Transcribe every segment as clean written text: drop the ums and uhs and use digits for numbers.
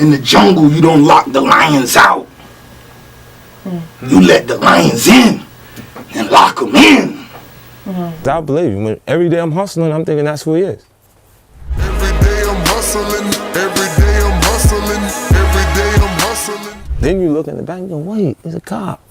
In the jungle, you don't lock the lions out. You let the lions in and lock them in. I believe you. When every day I'm hustling, I'm thinking that's who he is. Every day I'm hustling, every day I'm hustling, every day I'm hustling. Then you look in the back and go, wait, there's a cop.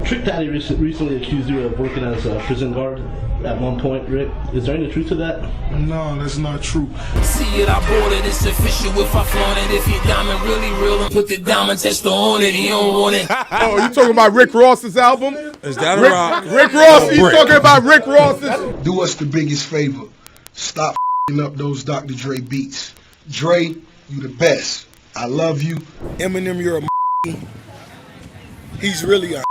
Trick Daddy recently accused you of working as a prison guard at one point, Rick. Is there any truth to that? No, that's not true. See it, I bought it, it's official if I flaunt it. If your diamond really real and put the diamond tester on it, he don't want it. Oh, you talking about Rick Ross's album? Is that a rock? Rick Ross, he's talking about Rick Ross's. Do us the biggest favor. Stop up those Dr. Dre beats. Dre, you the best. I love you. Eminem, you're a He's really a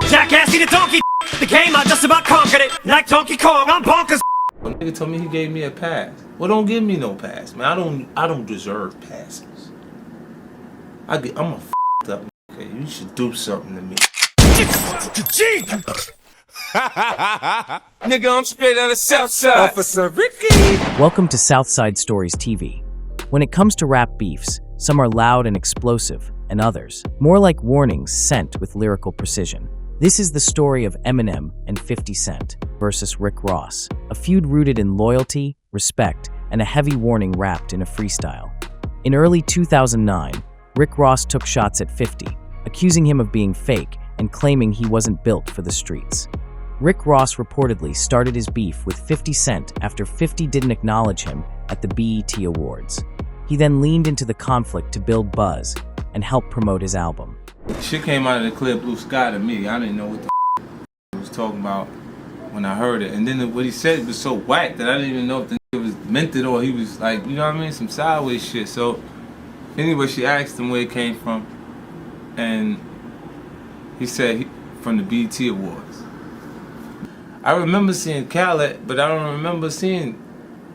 Jackass, the donkey. The game, I just about conquered it. Like Donkey Kong, I'm bonkers. A nigga told me he gave me a pass. Well, don't give me no pass, man. I don't deserve passes. I'm a f***ed up nigga. You should do something to me. Nigga, I'm straight out of Southside. Officer Ricky. Welcome to Southside Stories TV. When it comes to rap beefs, some are loud and explosive, and others, more like warnings sent with lyrical precision. This is the story of Eminem and 50 Cent versus Rick Ross, a feud rooted in loyalty, respect, and a heavy warning wrapped in a freestyle. In early 2009, Rick Ross took shots at 50, accusing him of being fake and claiming he wasn't built for the streets. Rick Ross reportedly started his beef with 50 Cent after 50 didn't acknowledge him at the BET Awards. He then leaned into the conflict to build buzz and help promote his album. Shit came out of the clear blue sky to me. I didn't know what the he was talking about when I heard it. And then what he said was so whack that I didn't even know if the nigga was meant it or he was like, you know what I mean, some sideways shit. So anyway, she asked him where it came from. And he said from the BET Awards. I remember seeing Khaled, but I don't remember seeing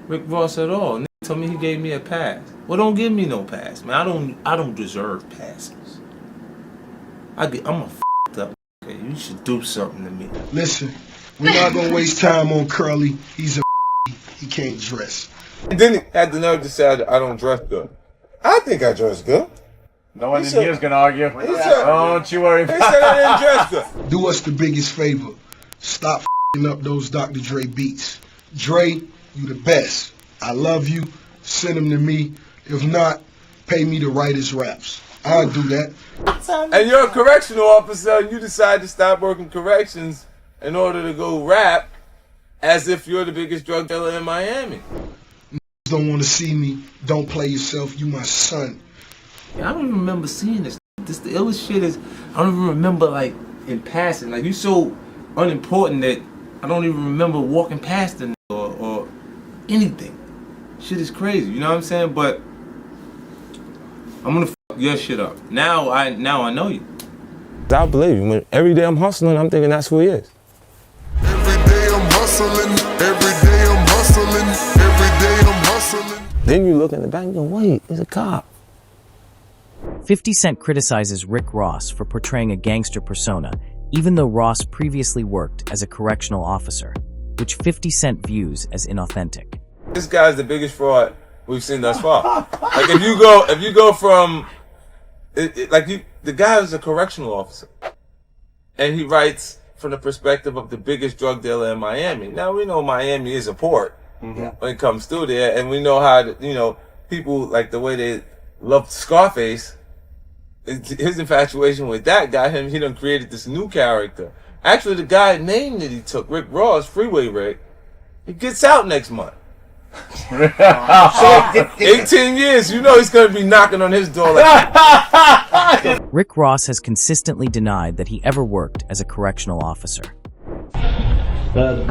Rick Ross at all. Nigga told me he gave me a pass. Well, don't give me no pass, man. I don't deserve passes. I'm a f***ed up nigga. You should do something to me. Listen, we're not gonna waste time on Curly. He's a he can't dress. And then he had the nerve to say I don't dress good. I think I dress good. No one in here is gonna argue. Don't you worry about it. He said I didn't dress good. Do us the biggest favor. Stop up those Dr. Dre beats. Dre, you the best. I love you. Send them to me. If not, pay me to write his raps. I'll do that. And you're a correctional officer and you decide to stop working corrections in order to go rap as if you're the biggest drug dealer in Miami. Don't want to see me. Don't play yourself. You my son. I don't even remember seeing this. The illest shit is, I don't even remember like in passing. Like you so unimportant that I don't even remember walking past the or anything. Shit is crazy, you know what I'm saying? But I'm gonna fuck your shit up. Now I know you. I believe you. When every day I'm hustling, I'm thinking that's who he is. Every day I'm hustling, every day I'm hustling, every day I'm hustling. Then you look in the back and go, wait, there's a cop. 50 Cent criticizes Rick Ross for portraying a gangster persona, even though Ross previously worked as a correctional officer, which 50 Cent views as inauthentic. This guy's the biggest fraud we've seen thus far. Like if you go from the guy is a correctional officer and he writes from the perspective of the biggest drug dealer in Miami. Now we know Miami is a port when it comes through there, and we know how people like the way they love Scarface. His infatuation with that got him. He done created this new character. Actually, the guy name that he took, Rick Ross, Freeway Rick, he gets out next month. So 18 years, he's going to be knocking on his door like Rick Ross has consistently denied that he ever worked as a correctional officer.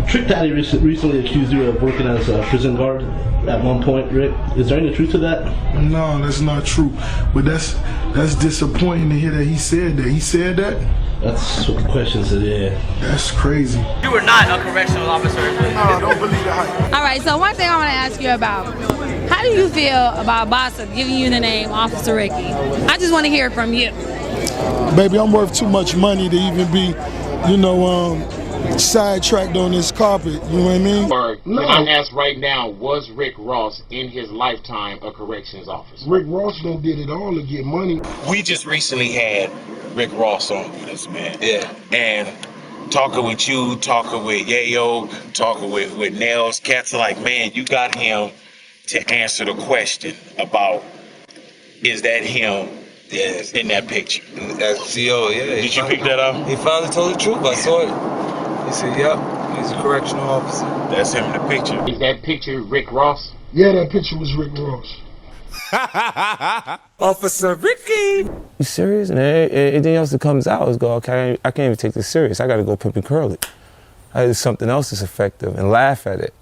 Trick Daddy recently accused you of working as a prison guard at one point, Rick. Is there any truth to that? No, that's not true. But that's disappointing to hear that he said that. He said that? That's what the question said, yeah. That's crazy. You were not a correctional officer. No, don't believe the hype. All right, so one thing I want to ask you about, how do you feel about Bossa giving you the name Officer Ricky? I just want to hear it from you. Baby, I'm worth too much money to even be, sidetracked on this carpet, you know what I mean? Or can I ask right now, was Rick Ross in his lifetime a corrections officer? Rick Ross done did it all to get money. We just recently had Rick Ross on with us, man. Yeah. And talking with you, talking with Yayo, talking with Nails, cats are like, man, you got him to answer the question about, is that him in that picture? As CO, yeah. Did you pick that up? He finally told the truth. I saw it. He said, yep, he's a correctional officer. That's him in the picture. Is that picture Rick Ross? Yeah, that picture was Rick Ross. Officer Ricky! You serious? And anything else that comes out is go, okay, I can't even take this serious. I gotta go pimp and curl it. I do something else that's effective and laugh at it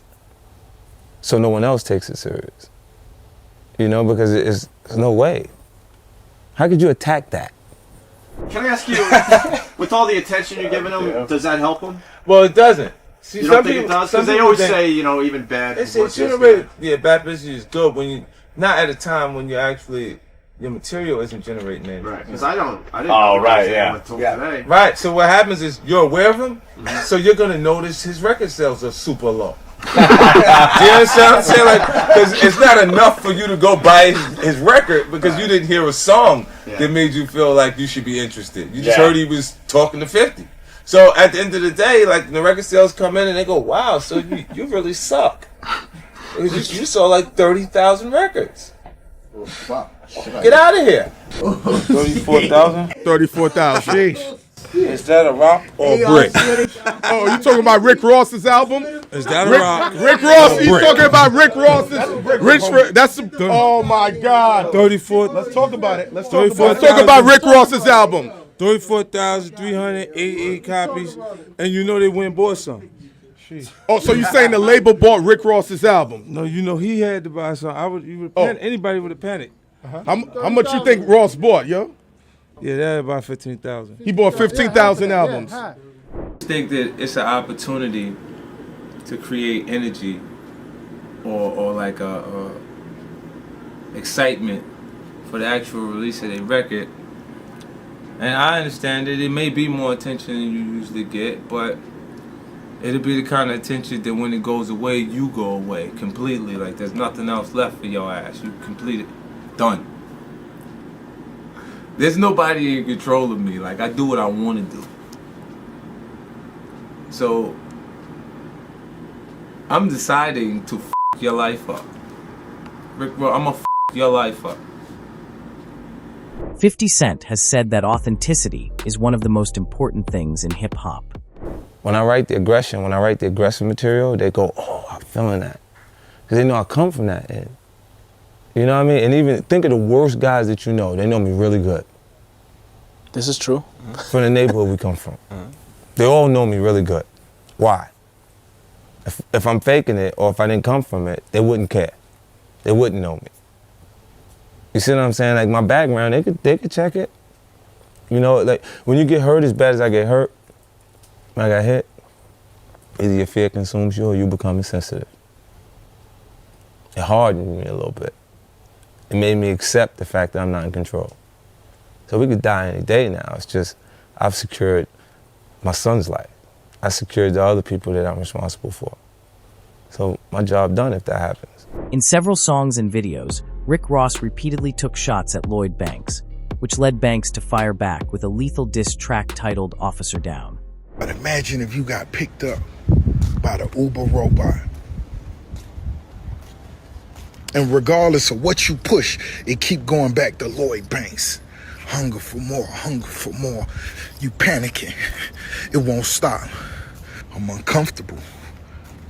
so no one else takes it serious. You know, because there's no way. How could you attack that? Can I ask you, with all the attention you're giving him, does that help him? Well, it doesn't. See, you don't think it does? Because they always say, you know, even bad publicity. Yeah, bad publicity is good when you, not at a time when you actually, your material isn't generating anything. Right, because I didn't know right, yeah. Today. Right, so what happens is you're aware of him, so you're going to notice his record sales are super low. Do you understand what I'm saying? Like, because it's not enough for you to go buy his record because you didn't hear a song that made you feel like you should be interested. You just heard he was talking to 50. So at the end of the day, like the record sales come in and they go, wow, so you really suck. You saw like 30,000 records. Get out of here. 34,000? 34,000. Sheesh. Is that a rock or a brick? Oh, you talking about Rick Ross's album? Is that a rock? Rick Ross, he's talking about Rick Ross's. That's oh my God. 34. Let's talk about it. Let's talk about Rick Ross's album. 34,388 copies, and you know they went and bought some. Oh, so you saying the label bought Rick Ross's album? No, you know he had to buy some. Anybody would have panicked. How much you think Ross bought, yo? Yeah, that about 15,000. He bought 15,000 albums. I think that it's an opportunity to create energy or like a excitement for the actual release of a record. And I understand that it may be more attention than you usually get, but it'll be the kind of attention that when it goes away, you go away completely. Like there's nothing else left for your ass. You complete it. Done. There's nobody in control of me. Like, I do what I want to do. So, I'm deciding to f*** your life up. Rick, bro, I'm gonna f*** your life up. 50 Cent has said that authenticity is one of the most important things in hip-hop. When I write the aggression, when I write the aggressive material, they go, oh, I'm feeling that. Because they know I come from that end. You know what I mean? And even think of the worst guys that you know. They know me really good. This is true. From the neighborhood we come from. They all know me really good. Why? If I'm faking it or if I didn't come from it, they wouldn't care. They wouldn't know me. You see what I'm saying? Like my background, they could check it. You know, like when you get hurt as bad as I get hurt, when I got hit, either your fear consumes you or you become insensitive. It hardened me a little bit. It made me accept the fact that I'm not in control. So we could die any day now. It's just, I've secured my son's life. I secured the other people that I'm responsible for. So my job done if that happens. In several songs and videos, Rick Ross repeatedly took shots at Lloyd Banks, which led Banks to fire back with a lethal diss track titled Officer Down. But imagine if you got picked up by the Uber robot. And regardless of what you push, it keep going back to Lloyd Banks. Hunger for more, hunger for more. You panicking. It won't stop. I'm uncomfortable.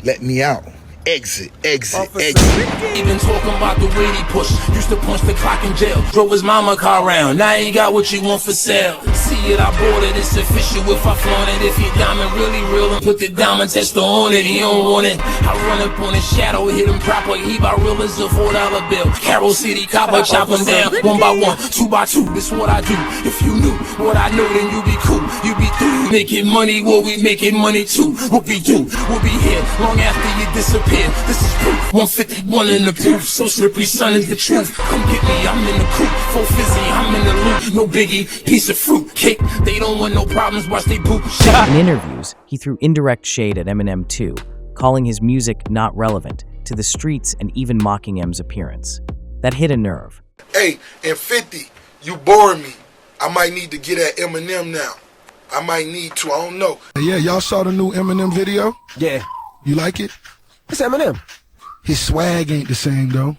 Let me out. Exit, exit, exit. Even talking about the way he pushed. Used to punch the clock in jail. Drove his mama car around. Now he got what you want for sale. See it, I bought it. It's official if I flaunt it. If your diamond really real and put the diamond tester on it, he don't want it. I run up on his shadow, hit him proper. He about real as a $4 bill. Carroll City copper, chop him down. 1 by 1, 2 by 2. This what I do. If you knew what I know, then you be cool. You be through. Making money, well, we making money too. What we do, we'll be here long after you disappear. This is proof, 151 in the booth. So slippery, son, is the truth. Come get me, I'm in the coop. Full fizzy, I'm in the loop. no biggie, piece of fruit cake. They don't want no problems, watch they boot shit. In interviews, he threw indirect shade at Eminem too, calling his music not relevant to the streets and even mocking M's appearance. That hit a nerve. Hey, and 50, you boring me. I might need to get at Eminem now. I might need to, I don't know. Yeah, y'all saw the new Eminem video? Yeah. You like it? It's Eminem. His swag ain't the same though.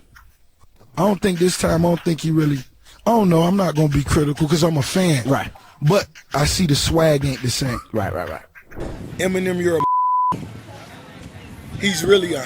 I don't think this time, I don't think he really, I don't know, I'm not gonna be critical because I'm a fan. Right. But I see the swag ain't the same. Right. Eminem, you're a he's really a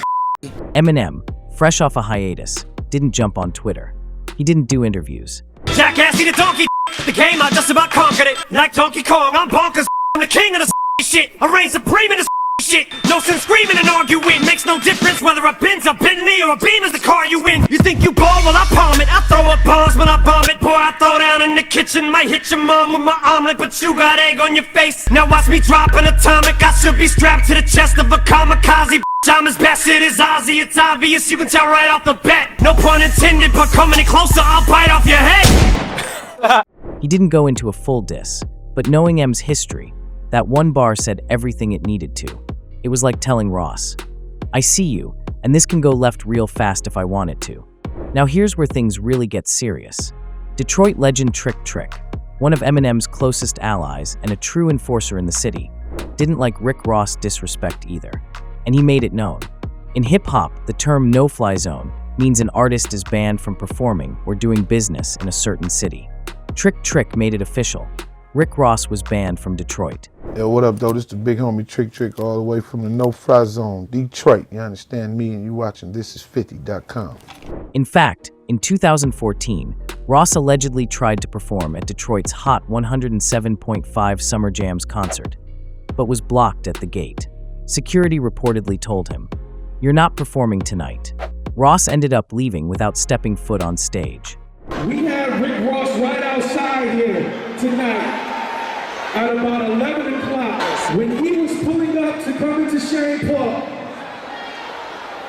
Eminem, fresh off a hiatus, didn't jump on Twitter. He didn't do interviews. Jackass, the donkey. The game, I just about conquered it. Like Donkey Kong, I'm bonkers. I'm the king of the shit. I reign supreme in this shit. No sense screaming and arguing. Makes no difference whether a Benz, a Bentley, or a Beam is the car you win. You think you ball? Well, I palm it. I throw up bombs when I bomb it. Boy, I throw down in the kitchen. Might hit your mom with my omelet, but you got egg on your face. Now watch me drop an atomic. I should be strapped to the chest of a kamikaze. I'm as bastard as Ozzy. It's obvious, you can tell right off the bat. No pun intended, but come any closer, I'll bite off your head. He didn't go into a full diss, but knowing M's history, that one bar said everything it needed to. It was like telling Ross, I see you, and this can go left real fast if I want it to. Now here's where things really get serious. Detroit legend Trick Trick, one of Eminem's closest allies and a true enforcer in the city, didn't like Rick Ross disrespect either, and he made it known. In hip-hop, the term no-fly zone means an artist is banned from performing or doing business in a certain city. Trick Trick made it official. Rick Ross was banned from Detroit. Yo, what up, though? This the big homie Trick Trick all the way from the no-fly zone, Detroit. You understand me and you watching thisis50.com. In fact, in 2014, Ross allegedly tried to perform at Detroit's Hot 107.5 Summer Jams concert, but was blocked at the gate. Security reportedly told him, "You're not performing tonight." Ross ended up leaving without stepping foot on stage. We have Rick Ross right outside here tonight at about 11 o'clock. When he was pulling up to come into Shane Park,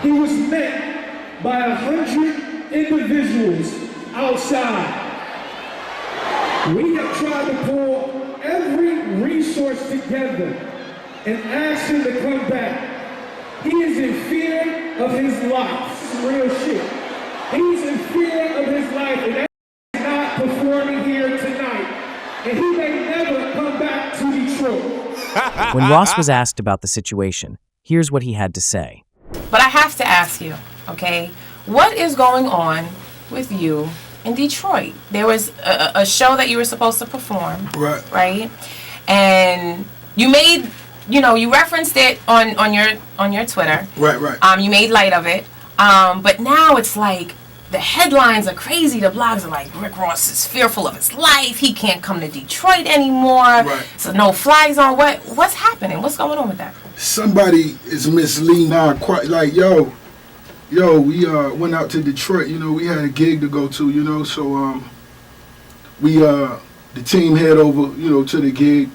he was met by 100 individuals outside. We have tried to pull every resource together and ask him to come back. He is in fear of his life. This is real shit. He's in fear of his life, and he's not performing here tonight. And he may never come back to Detroit. When Ross was asked about the situation, here's what he had to say. But I have to ask you, okay, what is going on with you in Detroit? There was a show that you were supposed to perform, right? And you made, you referenced it on your Twitter. Right. You made light of it. But now it's like the headlines are crazy. The blogs are like, Rick Ross is fearful of his life. He can't come to Detroit anymore. Right. So no fly zone. What's happening? What's going on with that? Somebody is misleading our like, yo, we went out to Detroit, we had a gig to go to, so the team head over, to the gig.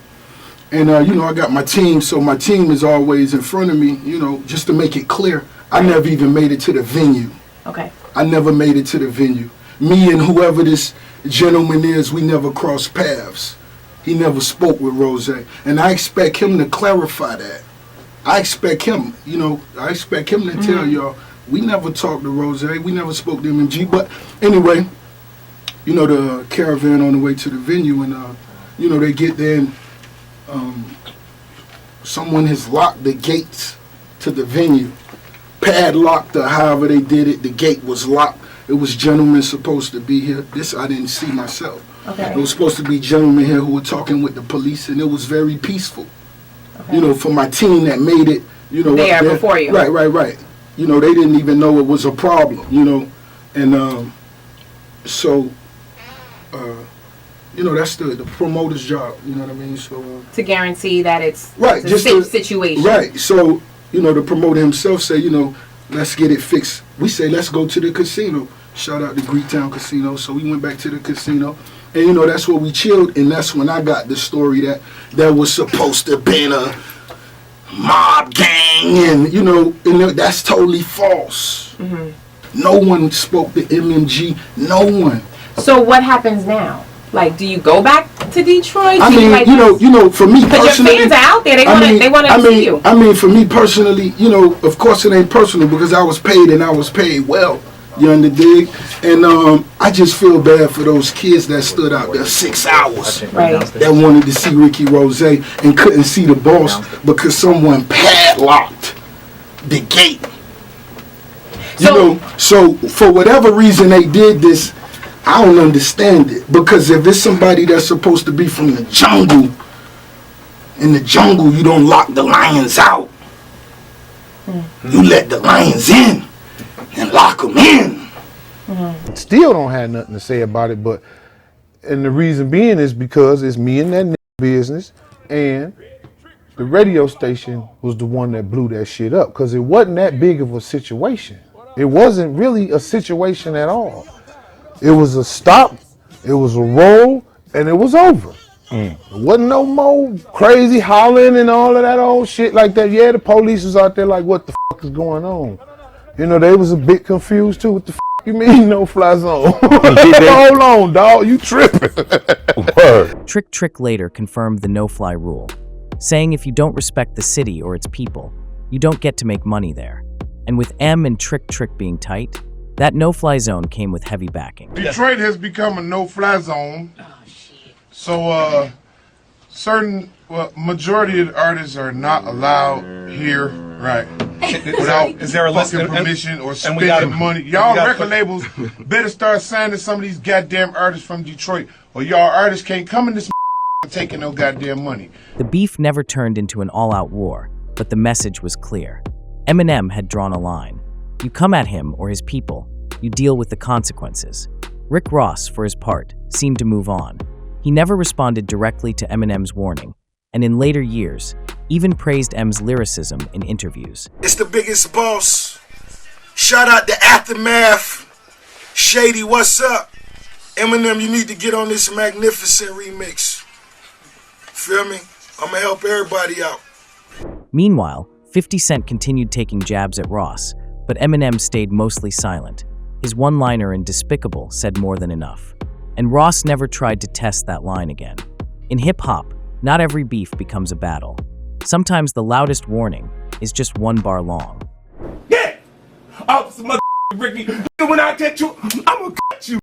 And I got my team, so my team is always in front of me, just to make it clear. I never even made it to the venue. Okay. I never made it to the venue. Me and whoever this gentleman is, we never crossed paths. He never spoke with Rose. And I expect him to clarify that. I expect him, to tell y'all, we never talked to Rose. We never spoke to MMG. But anyway, the caravan on the way to the venue, and, they get there and someone has locked the gates to the venue. Padlocked or however they did it. The gate was locked. It was gentlemen supposed to be here. This I didn't see myself. Okay. It was supposed to be gentlemen here who were talking with the police, and it was very peaceful. Okay. For my team that made it, there before you. Right. They didn't even know it was a problem, and so that's the promoter's job, you know what I mean? So to guarantee that it's right, a safe situation. Right. So the promoter himself say, let's get it fixed. We say, let's go to the casino. Shout out to Greektown Casino. So we went back to the casino. And, that's where we chilled. And that's when I got the story that there was supposed to be a mob gang. And, that's totally false. Mm-hmm. No one spoke to MMG. No one. So what happens now? Like, do you go back to Detroit? I mean, like, you know, for me because personally, your fans are out there. They want to see you. I mean, for me personally, you know, of course it ain't personal because I was paid and I was paid well. You understand? And I just feel bad for those kids that stood out there 6 hours, that wanted to see Ricky Rose and couldn't see the boss because someone padlocked the gate. You know, so for whatever reason they did this, I don't understand it. Because if it's somebody that's supposed to be from the jungle, in the jungle you don't lock the lions out. You let the lions in and lock them in. Still don't have nothing to say about it, and the reason being is because it's me and that business, and the radio station was the one that blew that shit up because it wasn't that big of a situation. It wasn't really a situation at all. It was a stop, it was a roll, and it was over. There wasn't no more crazy hollering and all of that old shit like that. Yeah, the police was out there like, what the fuck is going on? You know, they was a bit confused too. What the fuck you mean no fly zone? Hold on, dog, you tripping. Trick later confirmed the no-fly rule, saying if you don't respect the city or its people, you don't get to make money there. And with M and Trick being tight, that no-fly zone came with heavy backing. Detroit has become a no-fly zone. So majority of the artists are not allowed here, right? Without is there a list fucking permission or spending money. Y'all record labels better start signing some of these goddamn artists from Detroit, or y'all artists can't come in this taking no goddamn money. The beef never turned into an all-out war, but the message was clear. Eminem had drawn a line. You come at him or his people, you deal with the consequences. Rick Ross, for his part, seemed to move on. He never responded directly to Eminem's warning, and in later years, even praised M's lyricism in interviews. It's the biggest boss. Shout out to Aftermath. Shady, what's up? Eminem, you need to get on this magnificent remix. Feel me? I'm gonna help everybody out. Meanwhile, 50 Cent continued taking jabs at Ross, but Eminem stayed mostly silent. His one-liner in Despicable said more than enough. And Ross never tried to test that line again. In hip-hop, not every beef becomes a battle. Sometimes the loudest warning is just one bar long. Yeah! Officer mother Ricky, when I catch you, I'm gonna cut you.